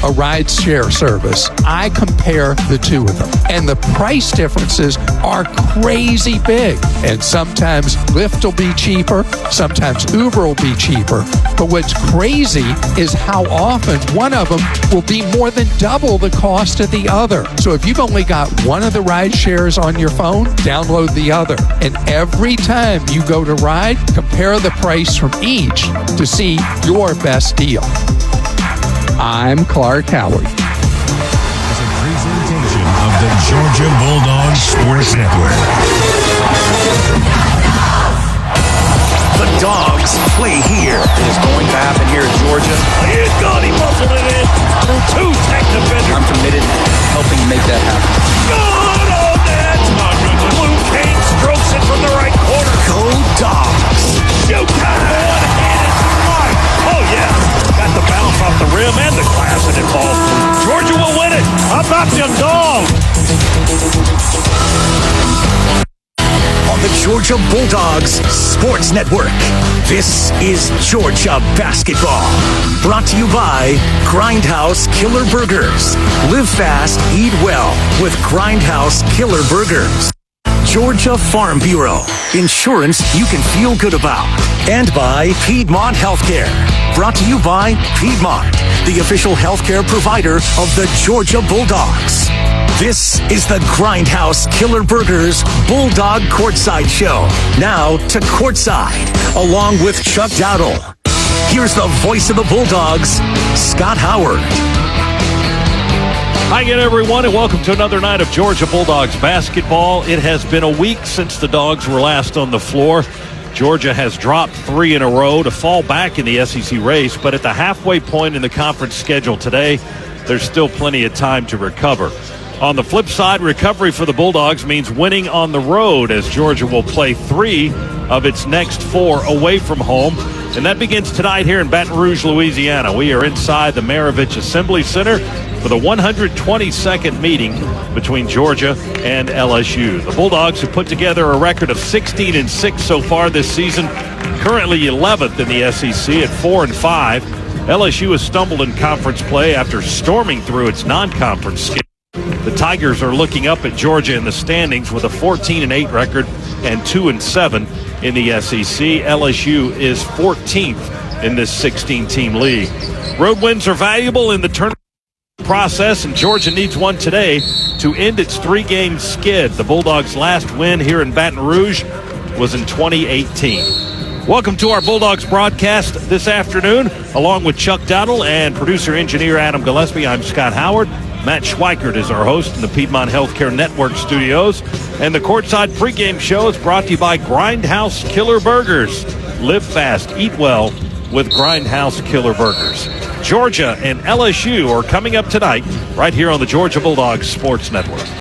a ride-share service, I compare the two of them. And the price differences are crazy big. And sometimes Lyft will be cheaper, sometimes Uber will be cheaper. But what's crazy is how often one of them will be more than double the cost of the other. So if you've only got one of the ride shares on your phone, download the other. And every time you go to ride, compare the price from each to see your best deal. I'm Clark Howard. As a presentation of the Georgia Bulldogs Sports Network. The Dogs play here. It is going to happen here at Georgia. He's got him, muscled it in through two tech defenders. I'm committed to helping make that happen. Good on that. Blue King strokes it from the right corner. Go Dogs. Showtime. One-handed strike. Oh, yeah. Got the bounce off the rim and the glass and it falls. Georgia will win it. How about them Dogs? On the Georgia Bulldogs Sports Network, this is Georgia Basketball. Brought to you by Grindhouse Killer Burgers. Live fast, eat well with Grindhouse Killer Burgers. Georgia Farm Bureau. Insurance you can feel good about. And by Piedmont Healthcare. Brought to you by Piedmont, the official healthcare provider of the Georgia Bulldogs. This is the Grindhouse Killer Burgers Bulldog Courtside Show. Now to Courtside, along with Chuck Dowdle. Here's the voice of the Bulldogs, Scott Howard. Hi again, everyone, and welcome to another night of Georgia Bulldogs basketball. It has been a week since the Dogs were last on the floor. Georgia has dropped 3 in a row to fall back in the SEC race, but at the halfway point in the conference schedule today, there's still plenty of time to recover. On the flip side, recovery for the Bulldogs means winning on the road, as Georgia will play 3 of its next 4 away from home. And that begins tonight here in Baton Rouge, Louisiana. We are inside the Maravich Assembly Center for the 122nd meeting between Georgia and LSU. The Bulldogs have put together a record of 16-6 so far this season, currently 11th in the SEC at 4-5. LSU has stumbled in conference play after storming through its non-conference schedule. The Tigers are looking up at Georgia in the standings with a 14-8 record and 2-7 in the SEC. LSU is 14th in this 16-team league. Road wins are valuable in the tournament process, and Georgia needs one today to end its 3-game skid. The Bulldogs' last win here in Baton Rouge was in 2018. Welcome to our Bulldogs broadcast this afternoon. Along with Chuck Dowdle and producer-engineer Adam Gillespie, I'm Scott Howard. Matt Schweikert is our host in the Piedmont Healthcare Network studios. And the Courtside pregame show is brought to you by Grindhouse Killer Burgers. Live fast, eat well with Grindhouse Killer Burgers. Georgia and LSU are coming up tonight right here on the Georgia Bulldogs Sports Network.